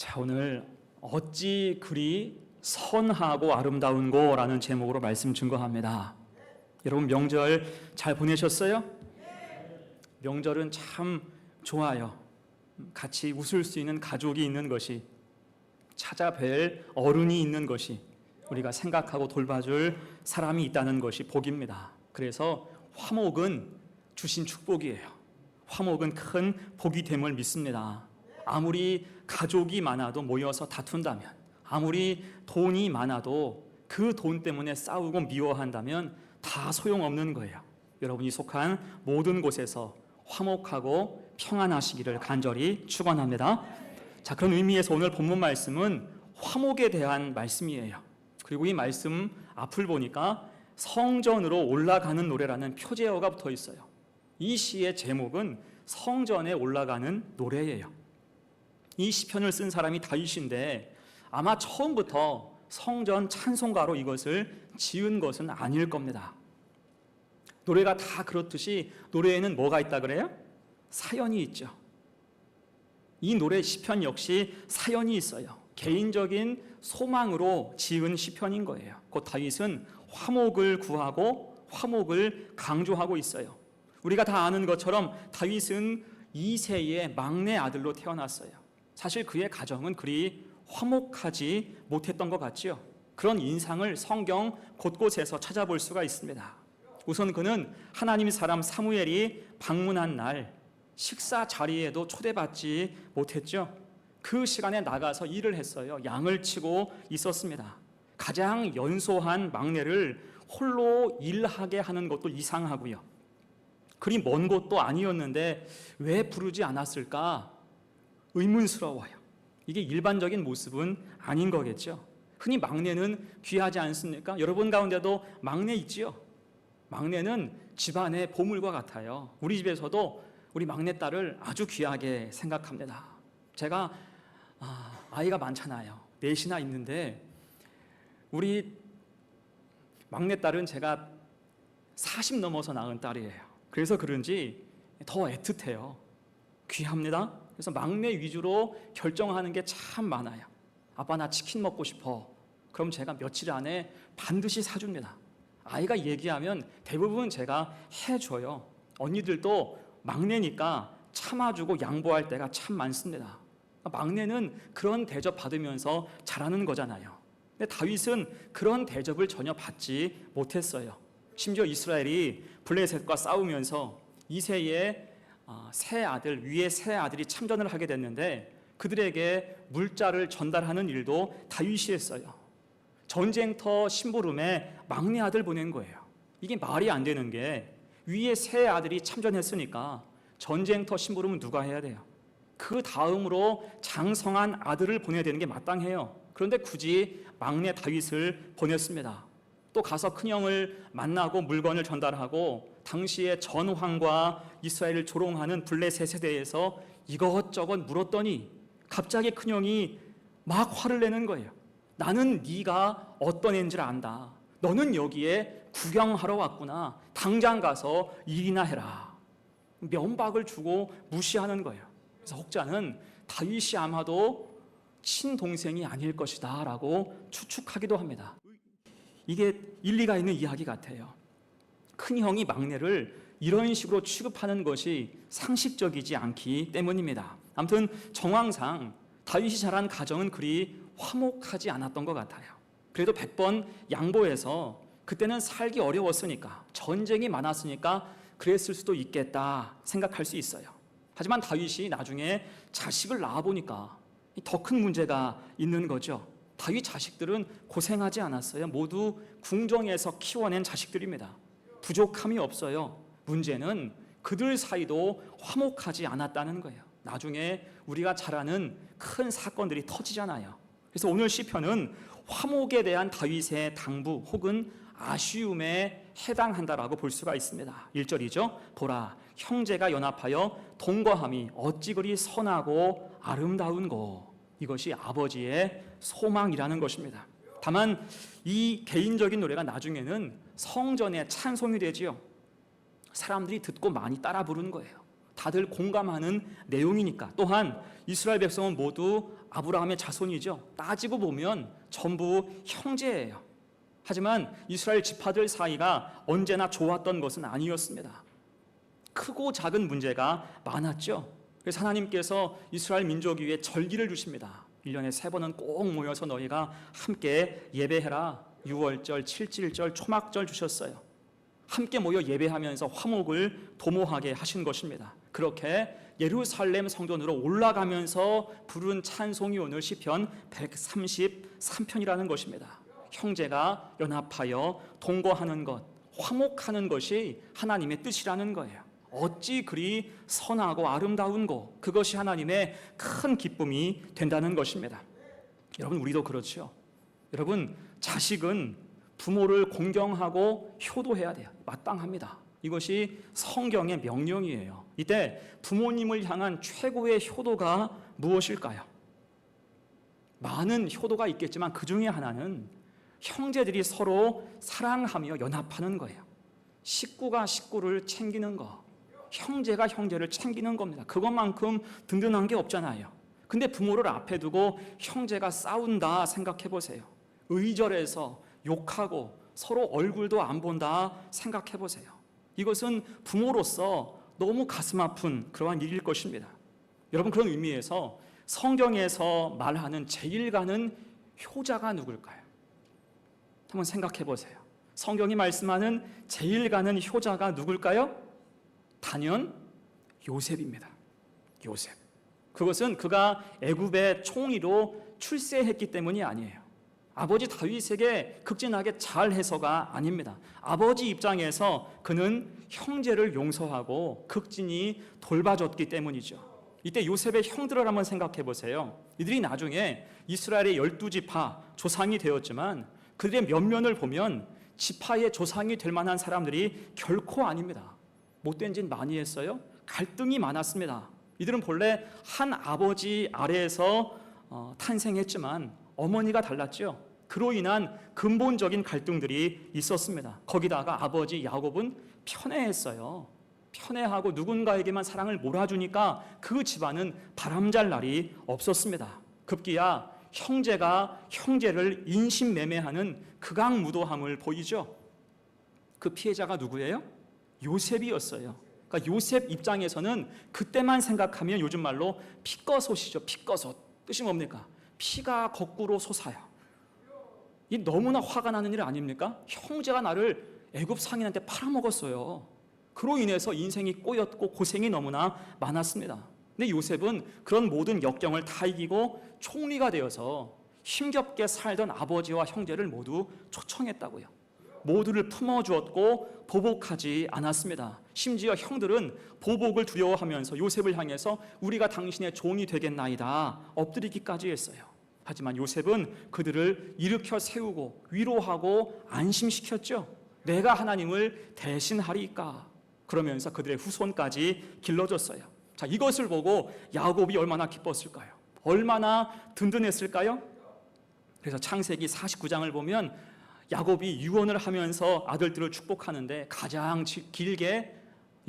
자, 오늘 어찌 그리 선하고 아름다운고라는 제목으로 말씀 증거합니다. 여러분 명절 잘 보내셨어요? 명절은 참 좋아요. 같이 웃을 수 있는 가족이 있는 것이, 찾아뵐 어른이 있는 것이, 우리가 생각하고 돌봐줄 사람이 있다는 것이 복입니다. 그래서 화목은 주신 축복이에요. 화목은 큰 복이 됨을 믿습니다. 아무리 가족이 많아도 모여서 다툰다면, 아무리 돈이 많아도 그 돈 때문에 싸우고 미워한다면 다 소용없는 거예요. 여러분이 속한 모든 곳에서 화목하고 평안하시기를 간절히 축원합니다. 자, 그런 의미에서 오늘 본문 말씀은 화목에 대한 말씀이에요. 그리고 이 말씀 앞을 보니까 성전으로 올라가는 노래라는 표제어가 붙어 있어요. 이 시의 제목은 성전에 올라가는 노래예요. 이 시편을 쓴 사람이 다윗인데 아마 처음부터 성전 찬송가로 이것을 지은 것은 아닐 겁니다. 노래가 다 그렇듯이 노래에는 뭐가 있다 그래요? 사연이 있죠. 이 노래 시편 역시 사연이 있어요. 개인적인 소망으로 지은 시편인 거예요. 곧 다윗은 화목을 구하고 화목을 강조하고 있어요. 우리가 다 아는 것처럼 다윗은 이새의 막내 아들로 태어났어요. 사실 그의 가정은 그리 화목하지 못했던 것 같지요. 그런 인상을 성경 곳곳에서 찾아볼 수가 있습니다. 우선 그는 하나님의 사람 사무엘이 방문한 날 식사 자리에도 초대받지 못했죠. 그 시간에 나가서 일을 했어요. 양을 치고 있었습니다. 가장 연소한 막내를 홀로 일하게 하는 것도 이상하고요. 그리 먼 곳도 아니었는데 왜 부르지 않았을까 의문스러워요. 이게 일반적인 모습은 아닌 거겠죠. 흔히 막내는 귀하지 않습니까? 여러분 가운데도 막내 있지요? 막내는 집안의 보물과 같아요. 우리 집에서도 우리 막내딸을 아주 귀하게 생각합니다. 제가 아이가 많잖아요. 넷이나 있는데 우리 막내딸은 제가 40 넘어서 낳은 딸이에요. 그래서 그런지 더 애틋해요. 귀합니다. 그래서 막내 위주로 결정하는 게 참 많아요. 아빠 나 치킨 먹고 싶어. 그럼 제가 며칠 안에 반드시 사줍니다. 아이가 얘기하면 대부분 제가 해줘요. 언니들도 막내니까 참아주고 양보할 때가 참 많습니다. 막내는 그런 대접 받으면서 자라는 거잖아요. 근데 다윗은 그런 대접을 전혀 받지 못했어요. 심지어 이스라엘이 블레셋과 싸우면서 이새의 세 아들, 위의 세 아들이 참전을 하게 됐는데 그들에게 물자를 전달하는 일도 다윗이 했어요. 전쟁터 심부름에 막내 아들 보낸 거예요. 이게 말이 안 되는 게 위에 세 아들이 참전했으니까 전쟁터 심부름은 누가 해야 돼요? 그 다음으로 장성한 아들을 보내야 되는 게 마땅해요. 그런데 굳이 막내 다윗을 보냈습니다. 또 가서 큰형을 만나고 물건을 전달하고 당시에 전황과 이스라엘을 조롱하는 블레셋에 대해서 이것저것 물었더니 갑자기 큰형이 막 화를 내는 거예요. 나는 네가 어떤 애인지를 안다. 너는 여기에 구경하러 왔구나. 당장 가서 일이나 해라. 면박을 주고 무시하는 거예요. 그래서 혹자는 다윗이 아마도 친동생이 아닐 것이다 라고 추측하기도 합니다. 이게 일리가 있는 이야기 같아요. 큰형이 막내를 이런 식으로 취급하는 것이 상식적이지 않기 때문입니다. 아무튼 정황상 다윗이 자란 가정은 그리 화목하지 않았던 것 같아요. 그래도 100번 양보해서 그때는 살기 어려웠으니까, 전쟁이 많았으니까 그랬을 수도 있겠다 생각할 수 있어요. 하지만 다윗이 나중에 자식을 낳아보니까 더 큰 문제가 있는 거죠. 다윗 자식들은 고생하지 않았어요. 모두 궁정에서 키워낸 자식들입니다. 부족함이 없어요. 문제는 그들 사이도 화목하지 않았다는 거예요. 나중에 우리가 잘 아는 큰 사건들이 터지잖아요. 그래서 오늘 시편은 화목에 대한 다윗의 당부 혹은 아쉬움에 해당한다라고 볼 수가 있습니다. 1절이죠. 보라, 형제가 연합하여 동거함이 어찌 그리 선하고 아름다운고. 이것이 아버지의 소망이라는 것입니다. 다만 이 개인적인 노래가 나중에는 성전의 찬송이 되지요. 사람들이 듣고 많이 따라 부르는 거예요. 다들 공감하는 내용이니까. 또한 이스라엘 백성은 모두 아브라함의 자손이죠. 따지고 보면 전부 형제예요. 하지만 이스라엘 지파들 사이가 언제나 좋았던 것은 아니었습니다. 크고 작은 문제가 많았죠. 그래서 하나님께서 이스라엘 민족 위에 절기를 주십니다. 1년에 3번은 꼭 모여서 너희가 함께 예배해라. 6월절, 7.7절, 초막절 주셨어요. 함께 모여 예배하면서 화목을 도모하게 하신 것입니다. 그렇게 예루살렘 성전으로 올라가면서 부른 찬송이 오늘 시편 133편이라는 것입니다. 형제가 연합하여 동거하는 것, 화목하는 것이 하나님의 뜻이라는 거예요. 어찌 그리 선하고 아름다운고, 그것이 하나님의 큰 기쁨이 된다는 것입니다. 여러분, 우리도 그렇죠. 여러분, 자식은 부모를 공경하고 효도해야 돼요. 마땅합니다. 이것이 성경의 명령이에요. 이때 부모님을 향한 최고의 효도가 무엇일까요? 많은 효도가 있겠지만 그 중에 하나는 형제들이 서로 사랑하며 연합하는 거예요. 식구가 식구를 챙기는 거, 형제가 형제를 챙기는 겁니다. 그것만큼 든든한 게 없잖아요. 근데 부모를 앞에 두고 형제가 싸운다 생각해 보세요. 의절해서 욕하고 서로 얼굴도 안 본다 생각해 보세요. 이것은 부모로서 너무 가슴 아픈 그러한 일일 것입니다. 여러분, 그런 의미에서 성경에서 말하는 제일 가는 효자가 누굴까요? 한번 생각해 보세요. 성경이 말씀하는 제일 가는 효자가 누굴까요? 단연 요셉입니다. 요셉. 그것은 그가 애굽의 총리로 출세했기 때문이 아니에요. 아버지 다윗에게 극진하게 잘해서가 아닙니다. 아버지 입장에서 그는 형제를 용서하고 극진히 돌봐줬기 때문이죠. 이때 요셉의 형들을 한번 생각해 보세요. 이들이 나중에 이스라엘의 12지파 조상이 되었지만 그들의 면면을 보면 지파의 조상이 될 만한 사람들이 결코 아닙니다. 못된 짓 많이 했어요. 갈등이 많았습니다. 이들은 본래 한 아버지 아래에서 탄생했지만 어머니가 달랐죠. 그로 인한 근본적인 갈등들이 있었습니다. 거기다가 아버지 야곱은 편애했어요. 편애하고 누군가에게만 사랑을 몰아주니까 그 집안은 바람잘 날이 없었습니다. 급기야 형제가 형제를 인신매매하는 극악무도함을 보이죠. 그 피해자가 누구예요? 요셉이었어요. 그러니까 요셉 입장에서는 그때만 생각하면 요즘 말로 피꺼솥이죠. 피꺼솥. 뜻이 뭡니까? 피가 거꾸로 솟아요. 이 너무나 화가 나는 일 아닙니까? 형제가 나를 애굽 상인한테 팔아먹었어요. 그로 인해서 인생이 꼬였고 고생이 너무나 많았습니다. 근데 요셉은 그런 모든 역경을 다 이기고 총리가 되어서 힘겹게 살던 아버지와 형제를 모두 초청했다고요. 모두를 품어주었고 보복하지 않았습니다. 심지어 형들은 보복을 두려워하면서 요셉을 향해서 우리가 당신의 종이 되겠나이다 엎드리기까지 했어요. 하지만 요셉은 그들을 일으켜 세우고 위로하고 안심시켰죠. 내가 하나님을 대신하리까. 그러면서 그들의 후손까지 길러줬어요. 자, 이것을 보고 야곱이 얼마나 기뻤을까요? 얼마나 든든했을까요? 그래서 창세기 49장을 보면 야곱이 유언을 하면서 아들들을 축복하는데 가장 길게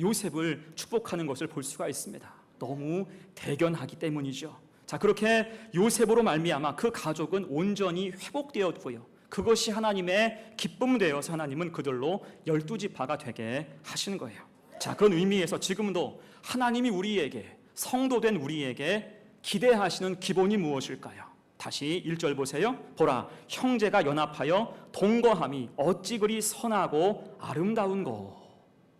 요셉을 축복하는 것을 볼 수가 있습니다. 너무 대견하기 때문이죠. 자, 그렇게 요셉으로 말미암아 그 가족은 온전히 회복되었고요. 그것이 하나님의 기쁨 되어서 하나님은 그들로 12지파가 되게 하신 거예요. 자, 그런 의미에서 지금도 하나님이 우리에게, 성도된 우리에게 기대하시는 기본이 무엇일까요? 다시 1절 보세요. 보라, 형제가 연합하여 동거함이 어찌 그리 선하고 아름다운고.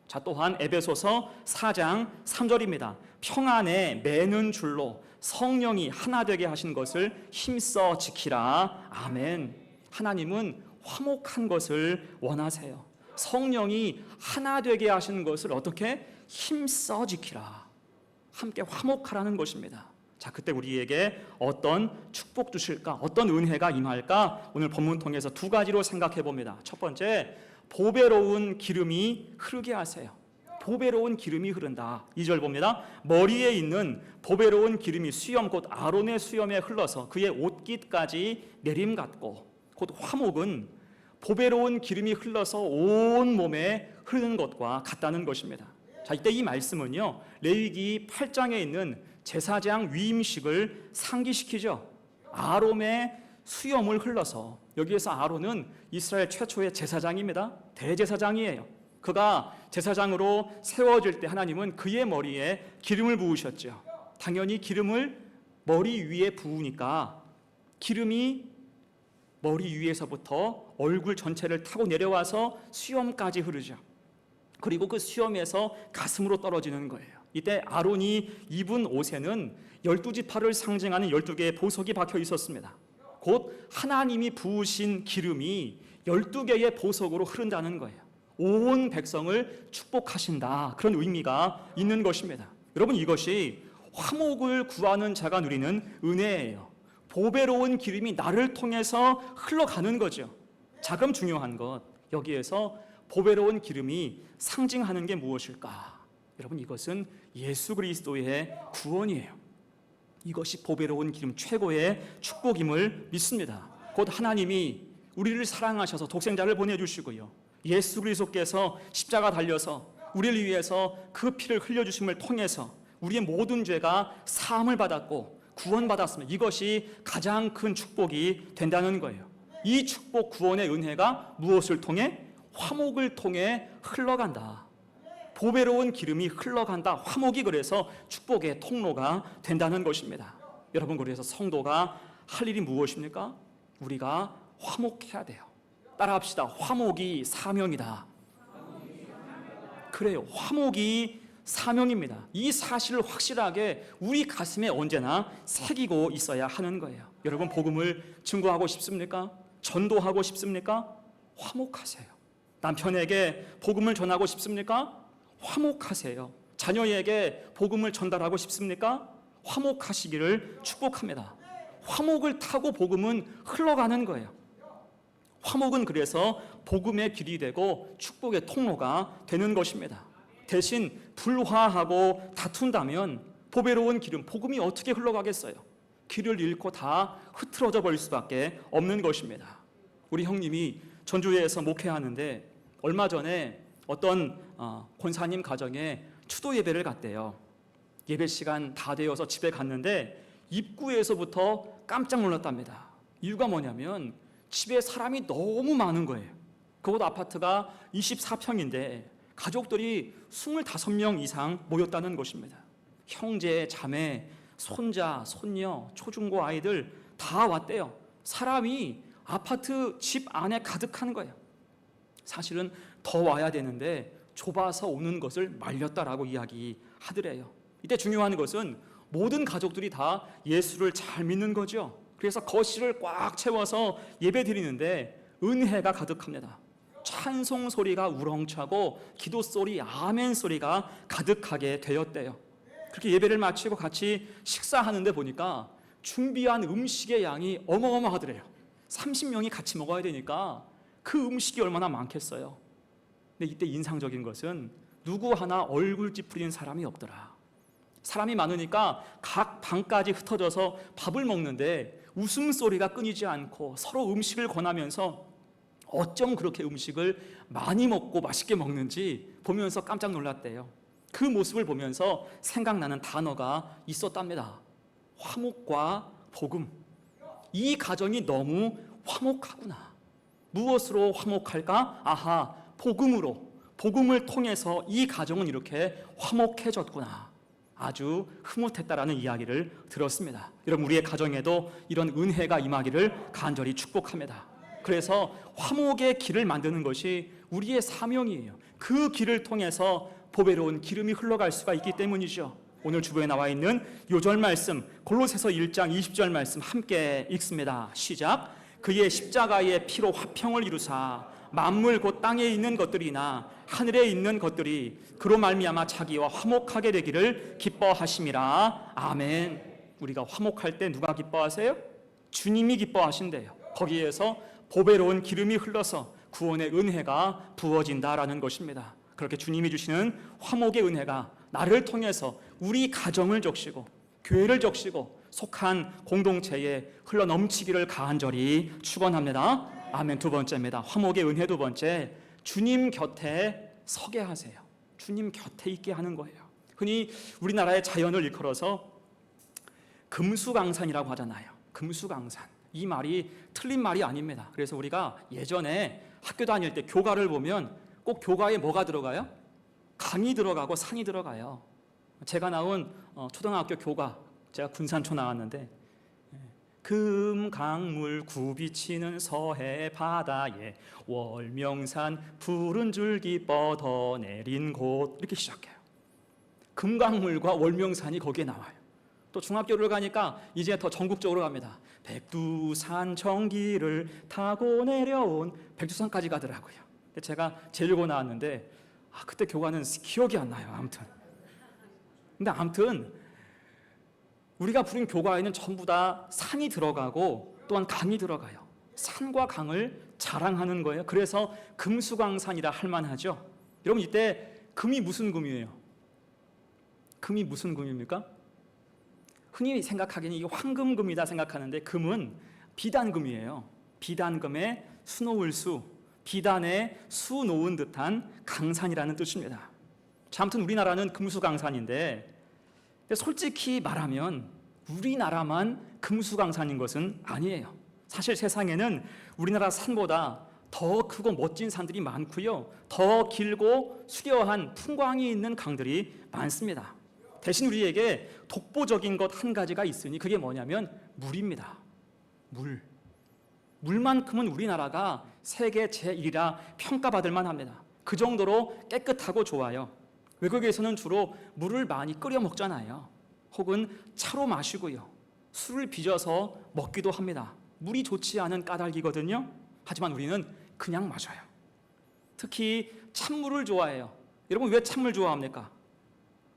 자, 또한 에베소서 4장 3절입니다. 평안에 매는 줄로 성령이 하나 되게 하신 것을 힘써 지키라. 아멘. 하나님은 화목한 것을 원하세요. 성령이 하나 되게 하시는 것을 어떻게? 힘써 지키라. 함께 화목하라는 것입니다. 자, 그때 우리에게 어떤 축복 주실까? 어떤 은혜가 임할까? 오늘 본문 통해서 두 가지로 생각해 봅니다. 첫 번째, 보배로운 기름이 흐르게 하세요. 보배로운 기름이 흐른다. 2절 봅니다. 머리에 있는 보배로운 기름이 수염 곧 아론의 수염에 흘러서 그의 옷깃까지 내림같고, 곧 화목은 보배로운 기름이 흘러서 온 몸에 흐르는 것과 같다는 것입니다. 자, 이때 이 말씀은요, 레위기 8장에 있는 제사장 위임식을 상기시키죠. 아론의 수염을 흘러서, 여기에서 아론은 이스라엘 최초의 제사장입니다. 대제사장이에요. 그가 제사장으로 세워질 때 하나님은 그의 머리에 기름을 부으셨죠. 당연히 기름을 머리 위에 부으니까 기름이 머리 위에서부터 얼굴 전체를 타고 내려와서 수염까지 흐르죠. 그리고 그 수염에서 가슴으로 떨어지는 거예요. 이때 아론이 입은 옷에는 12지파를 상징하는 12개의 보석이 박혀 있었습니다. 곧 하나님이 부으신 기름이 12개의 보석으로 흐른다는 거예요. 온 백성을 축복하신다, 그런 의미가 있는 것입니다. 여러분, 이것이 화목을 구하는 자가 누리는 은혜예요. 보배로운 기름이 나를 통해서 흘러가는 거죠. 자, 그럼 중요한 것, 여기에서 보배로운 기름이 상징하는 게 무엇일까? 여러분, 이것은 예수 그리스도의 구원이에요. 이것이 보배로운 기름, 최고의 축복임을 믿습니다. 곧 하나님이 우리를 사랑하셔서 독생자를 보내주시고요, 예수 그리스도께서 십자가 달려서 우리를 위해서 그 피를 흘려주심을 통해서 우리의 모든 죄가 사함을 받았고 구원받았습니다. 이것이 가장 큰 축복이 된다는 거예요. 이 축복, 구원의 은혜가 무엇을 통해? 화목을 통해 흘러간다. 보배로운 기름이 흘러간다. 화목이 그래서 축복의 통로가 된다는 것입니다. 여러분, 그래서 성도가 할 일이 무엇입니까? 우리가 화목해야 돼요. 따라합시다. 화목이 사명이다. 그래요. 화목이 사명입니다. 이 사실을 확실하게 우리 가슴에 언제나 새기고 있어야 하는 거예요. 여러분, 복음을 증거하고 싶습니까? 전도하고 싶습니까? 화목하세요. 남편에게 복음을 전하고 싶습니까? 화목하세요. 자녀에게 복음을 전달하고 싶습니까? 화목하시기를 축복합니다. 화목을 타고 복음은 흘러가는 거예요. 화목은 그래서 복음의 길이 되고 축복의 통로가 되는 것입니다. 대신 불화하고 다툰다면 보배로운 기름, 복음이 어떻게 흘러가겠어요? 길을 잃고 다 흐트러져 버릴 수밖에 없는 것입니다. 우리 형님이 전주에서 목회하는데 얼마 전에 어떤 권사님 가정에 추도 예배를 갔대요. 예배 시간 다 되어서 집에 갔는데 입구에서부터 깜짝 놀랐답니다. 이유가 뭐냐면 집에 사람이 너무 많은 거예요. 그곳 아파트가 24평인데 가족들이 25명 이상 모였다는 것입니다. 형제, 자매, 손자, 손녀, 초중고 아이들 다 왔대요. 사람이 아파트 집 안에 가득한 거예요. 사실은 더 와야 되는데 좁아서 오는 것을 말렸다라고 이야기하더래요. 이때 중요한 것은 모든 가족들이 다 예수를 잘 믿는 거죠. 그래서 거실을 꽉 채워서 예배 드리는데 은혜가 가득합니다. 찬송 소리가 우렁차고 기도 소리, 아멘 소리가 가득하게 되었대요. 그렇게 예배를 마치고 같이 식사하는데 보니까 준비한 음식의 양이 어마어마하더래요. 30명이 같이 먹어야 되니까 그 음식이 얼마나 많겠어요. 근데 이때 인상적인 것은 누구 하나 얼굴 찌푸리는 사람이 없더라. 사람이 많으니까 각 방까지 흩어져서 밥을 먹는데 웃음소리가 끊이지 않고 서로 음식을 권하면서 어쩜 그렇게 음식을 많이 먹고 맛있게 먹는지 보면서 깜짝 놀랐대요. 그 모습을 보면서 생각나는 단어가 있었답니다. 화목과 복음. 이 가정이 너무 화목하구나. 무엇으로 화목할까? 아하, 복음으로. 복음을 통해서 이 가정은 이렇게 화목해졌구나. 아주 흐뭇했다라는 이야기를 들었습니다. 여러분, 우리의 가정에도 이런 은혜가 임하기를 간절히 축복합니다. 그래서 화목의 길을 만드는 것이 우리의 사명이에요. 그 길을 통해서 보배로운 기름이 흘러갈 수가 있기 때문이죠. 오늘 주보에 나와 있는 요절 말씀, 골로새서 1장 20절 말씀 함께 읽습니다. 시작. 그의 십자가의 피로 화평을 이루사 만물 곧 땅에 있는 것들이나 하늘에 있는 것들이 그로 말미암아 자기와 화목하게 되기를 기뻐하심이라. 아멘. 우리가 화목할 때 누가 기뻐하세요? 주님이 기뻐하신대요. 거기에서 보배로운 기름이 흘러서 구원의 은혜가 부어진다라는 것입니다. 그렇게 주님이 주시는 화목의 은혜가 나를 통해서 우리 가정을 적시고 교회를 적시고 속한 공동체에 흘러넘치기를 간절히 축원합니다. 아멘. 두 번째입니다. 화목의 은혜 두 번째, 주님 곁에 서게 하세요. 주님 곁에 있게 하는 거예요. 흔히 우리나라의 자연을 일컬어서 금수강산이라고 하잖아요. 금수강산. 이 말이 틀린 말이 아닙니다. 그래서 우리가 예전에 학교 다닐 때 교과를 보면 꼭 교과에 뭐가 들어가요? 강이 들어가고 산이 들어가요. 제가 나온 초등학교 교과, 제가 군산초 나왔는데 금강물 굽이치는 서해 바다에 월명산 푸른 줄기 뻗어내린 곳, 이렇게 시작해요. 금강물과 월명산이 거기에 나와요. 또 중학교를 가니까 이제 더 전국적으로 갑니다. 백두산 전기를 타고 내려온, 백두산까지 가더라고요. 제가 제일고 나왔는데 그때 교과는 기억이 안 나요. 아무튼 우리가 부른 교과에는 전부 다 산이 들어가고 또한 강이 들어가요. 산과 강을 자랑하는 거예요. 그래서 금수강산이라 할 만하죠. 여러분, 이때 금이 무슨 금이에요? 금이 무슨 금입니까? 흔히 생각하기에는 이게 황금금이다 생각하는데 금은 비단금이에요. 비단금에 수놓을 수, 비단에 수 놓은 듯한 강산이라는 뜻입니다. 자, 아무튼 우리나라는 금수강산인데 솔직히 말하면 우리나라만 금수강산인 것은 아니에요. 사실 세상에는 우리나라 산보다 더 크고 멋진 산들이 많고요, 더 길고 수려한 풍광이 있는 강들이 많습니다. 대신 우리에게 독보적인 것 한 가지가 있으니 그게 뭐냐면 물입니다. 물만큼은 우리나라가 세계 제1이라 평가받을 만합니다. 그 정도로 깨끗하고 좋아요. 외국에서는 주로 물을 많이 끓여 먹잖아요. 혹은 차로 마시고요, 술을 빚어서 먹기도 합니다. 물이 좋지 않은 까닭이거든요. 하지만 우리는 그냥 마셔요. 특히 찬물을 좋아해요. 여러분, 왜 찬물 좋아합니까?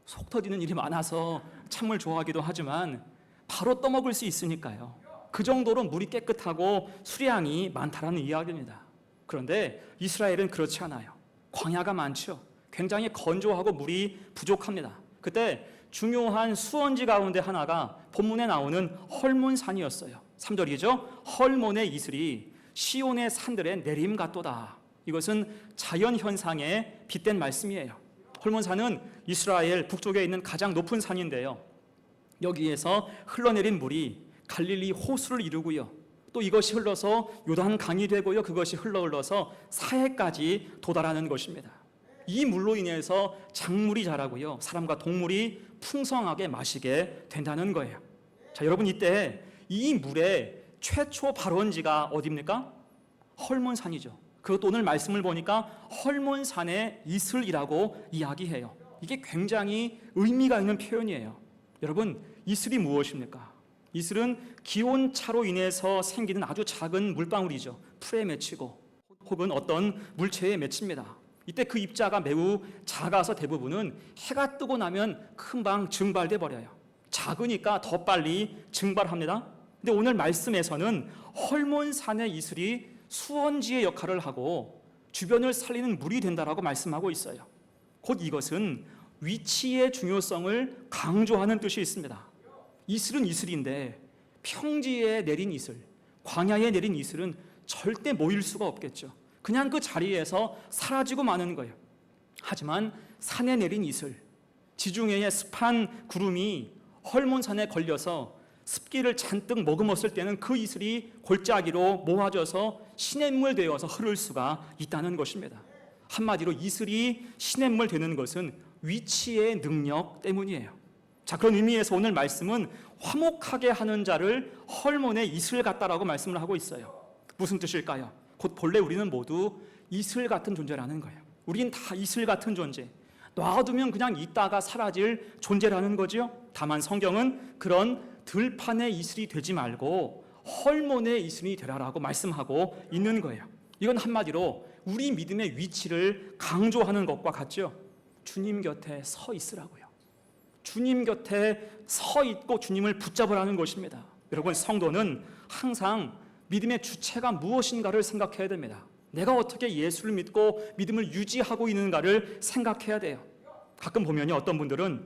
속 터지는 일이 많아서 찬물 좋아하기도 하지만 바로 떠먹을 수 있으니까요. 그 정도로 물이 깨끗하고 수량이 많다라는 이야기입니다. 그런데 이스라엘은 그렇지 않아요. 광야가 많죠. 굉장히 건조하고 물이 부족합니다. 그때 중요한 수원지 가운데 하나가 본문에 나오는 헐몬산이었어요. 3절이죠. 헐몬의 이슬이 시온의 산들의 내림 같도다. 이것은 자연현상에 빗댄 말씀이에요. 헐몬산은 이스라엘 북쪽에 있는 가장 높은 산인데요, 여기에서 흘러내린 물이 갈릴리 호수를 이루고요, 또 이것이 흘러서 요단강이 되고요, 그것이 흘러서 사해까지 도달하는 것입니다. 이 물로 인해서 작물이 자라고요, 사람과 동물이 풍성하게 마시게 된다는 거예요. 자, 여러분, 이때 이 물의 최초 발원지가 어디입니까? 헐몬산이죠. 그것도 오늘 말씀을 보니까 헐몬산의 이슬이라고 이야기해요. 이게 굉장히 의미가 있는 표현이에요. 여러분, 이슬이 무엇입니까? 이슬은 기온차로 인해서 생기는 아주 작은 물방울이죠. 풀에 맺히고 혹은 어떤 물체에 맺힙니다. 이때 그 입자가 매우 작아서 대부분은 해가 뜨고 나면 금방 증발돼 버려요. 작으니까 더 빨리 증발합니다. 근데 오늘 말씀에서는 헐몬산의 이슬이 수원지의 역할을 하고 주변을 살리는 물이 된다라고 말씀하고 있어요. 곧 이것은 위치의 중요성을 강조하는 뜻이 있습니다. 이슬은 이슬인데 평지에 내린 이슬, 광야에 내린 이슬은 절대 모일 수가 없겠죠. 그냥 그 자리에서 사라지고 마는 거예요. 하지만 산에 내린 이슬, 지중해의 습한 구름이 헐몬산에 걸려서 습기를 잔뜩 머금었을 때는 그 이슬이 골짜기로 모아져서 시냇물 되어서 흐를 수가 있다는 것입니다. 한마디로 이슬이 시냇물 되는 것은 위치의 능력 때문이에요. 자, 그런 의미에서 오늘 말씀은 화목하게 하는 자를 헐몬의 이슬 같다라고 말씀을 하고 있어요. 무슨 뜻일까요? 곧 본래 우리는 모두 이슬 같은 존재라는 거예요. 우린 다 이슬 같은 존재, 놔두면 그냥 있다가 사라질 존재라는 거죠. 다만 성경은 그런 들판의 이슬이 되지 말고 헐몬의 이슬이 되라라고 말씀하고 있는 거예요. 이건 한마디로 우리 믿음의 위치를 강조하는 것과 같죠. 주님 곁에 서 있으라고요. 주님 곁에 서 있고 주님을 붙잡으라는 것입니다. 여러분, 성도는 항상 믿음의 주체가 무엇인가를 생각해야 됩니다. 내가 어떻게 예수를 믿고 믿음을 유지하고 있는가를 생각해야 돼요. 가끔 보면 어떤 분들은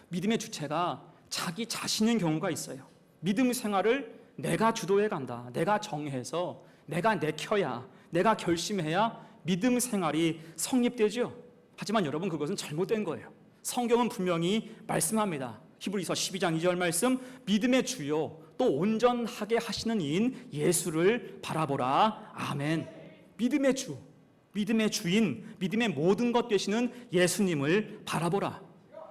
믿음의 주체가 자기 자신인 경우가 있어요. 믿음 생활을 내가 주도해 간다, 내가 정해서 내가 내켜야, 내가 결심해야 믿음 생활이 성립되죠. 하지만 여러분, 그것은 잘못된 거예요. 성경은 분명히 말씀합니다. 히브리서 12장 2절 말씀, 믿음의 주요 또 온전하게 하시는 이인 예수를 바라보라. 아멘. 믿음의 주, 믿음의 주인, 믿음의 모든 것 되시는 예수님을 바라보라.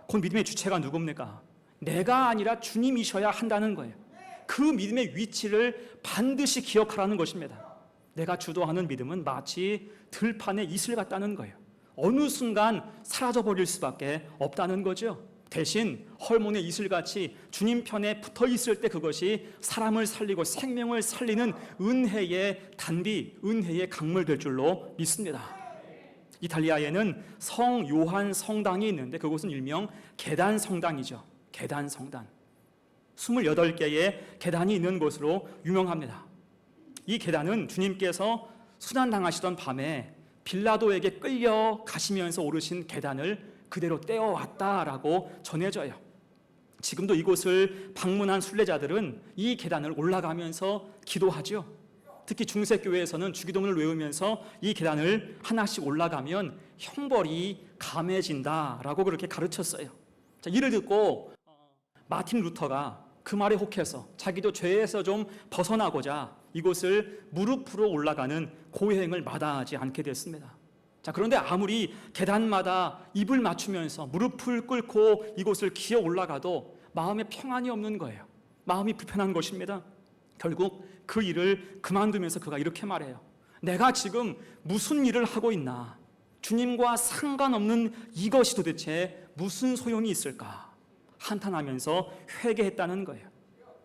그 믿음의 주체가 누굽니까? 내가 아니라 주님이셔야 한다는 거예요. 그 믿음의 위치를 반드시 기억하라는 것입니다. 내가 주도하는 믿음은 마치 들판에 이슬 같다는 거예요. 어느 순간 사라져버릴 수밖에 없다는 거죠. 대신 헐몬의 이슬같이 주님 편에 붙어 있을 때 그것이 사람을 살리고 생명을 살리는 은혜의 단비, 은혜의 강물 될 줄로 믿습니다. 이탈리아에는 성 요한 성당이 있는데 그곳은 일명 계단 성당이죠. 계단 성당. 28개의 계단이 있는 곳으로 유명합니다. 이 계단은 주님께서 순환당하시던 밤에 빌라도에게 끌려 가시면서 오르신 계단을 그대로 떼어왔다라고 전해져요. 지금도 이곳을 방문한 순례자들은 이 계단을 올라가면서 기도하죠. 특히 중세교회에서는 주기도문을 외우면서 이 계단을 하나씩 올라가면 형벌이 감해진다라고 그렇게 가르쳤어요. 자, 이를 듣고 마틴 루터가 그 말에 혹해서 자기도 죄에서 좀 벗어나고자 이곳을 무릎으로 올라가는 고행을 마다하지 않게 됐습니다. 자, 그런데 아무리 계단마다 입을 맞추면서 무릎을 꿇고 이곳을 기어 올라가도 마음에 평안이 없는 거예요. 마음이 불편한 것입니다. 결국 그 일을 그만두면서 그가 이렇게 말해요. 내가 지금 무슨 일을 하고 있나? 주님과 상관없는 이것이 도대체 무슨 소용이 있을까? 한탄하면서 회개했다는 거예요.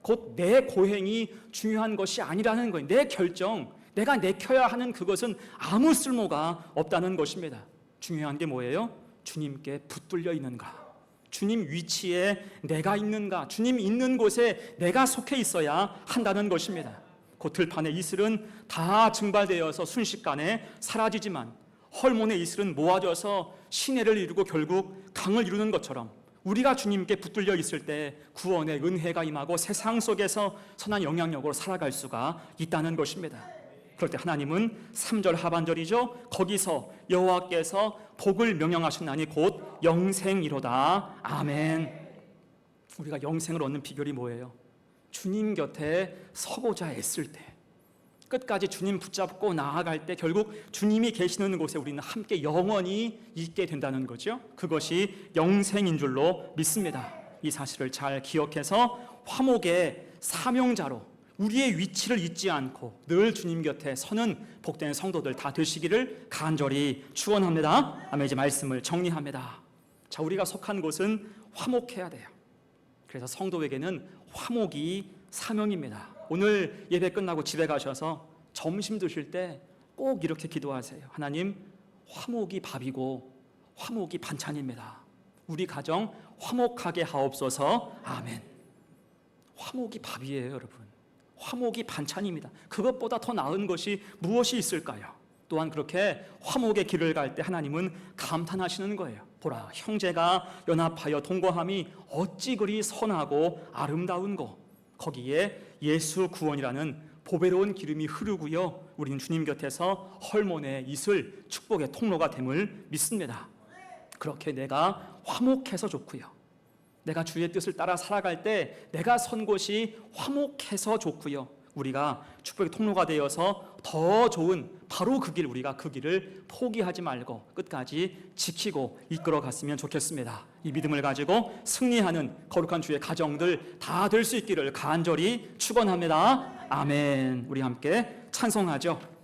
곧 내 고행이 중요한 것이 아니라는 거예요. 내 결정, 내가 내켜야 하는 그것은 아무 쓸모가 없다는 것입니다. 중요한 게 뭐예요? 주님께 붙들려 있는가? 주님 위치에 내가 있는가? 주님 있는 곳에 내가 속해 있어야 한다는 것입니다. 그 들판의 이슬은 다 증발되어서 순식간에 사라지지만 헐몬의 이슬은 모아져서 시내를 이루고 결국 강을 이루는 것처럼 우리가 주님께 붙들려 있을 때 구원의 은혜가 임하고 세상 속에서 선한 영향력으로 살아갈 수가 있다는 것입니다. 그럴 때 하나님은 3절 하반절이죠. 거기서 여호와께서 복을 명령하셨나니 곧 영생이로다. 아멘. 우리가 영생을 얻는 비결이 뭐예요? 주님 곁에 서고자 애쓸 때, 끝까지 주님 붙잡고 나아갈 때 결국 주님이 계시는 곳에 우리는 함께 영원히 있게 된다는 거죠. 그것이 영생인 줄로 믿습니다. 이 사실을 잘 기억해서 화목의 사명자로 우리의 위치를 잊지 않고 늘 주님 곁에 서는 복된 성도들 다 되시기를 간절히 축원합니다. 아멘. 이제 말씀을 정리합니다. 자, 우리가 속한 곳은 화목해야 돼요. 그래서 성도에게는 화목이 사명입니다. 오늘 예배 끝나고 집에 가셔서 점심 드실 때 꼭 이렇게 기도하세요. 하나님, 화목이 밥이고 화목이 반찬입니다. 우리 가정 화목하게 하옵소서. 아멘. 화목이 밥이에요, 여러분. 화목이 반찬입니다. 그것보다 더 나은 것이 무엇이 있을까요? 또한 그렇게 화목의 길을 갈 때 하나님은 감탄하시는 거예요. 보라, 형제가 연합하여 동거함이 어찌 그리 선하고 아름다운고. 거기에 예수 구원이라는 보배로운 기름이 흐르고요. 우리는 주님 곁에서 헐몬의 이슬, 축복의 통로가 됨을 믿습니다. 그렇게 내가 화목해서 좋고요. 내가 주의 뜻을 따라 살아갈 때 내가 선 곳이 화목해서 좋고요. 우리가 축복의 통로가 되어서 더 좋은 바로 그 길, 우리가 그 길을 포기하지 말고 끝까지 지키고 이끌어 갔으면 좋겠습니다. 이 믿음을 가지고 승리하는 거룩한 주의 가정들 다 될 수 있기를 간절히 축원합니다. 아멘. 우리 함께 찬송하죠.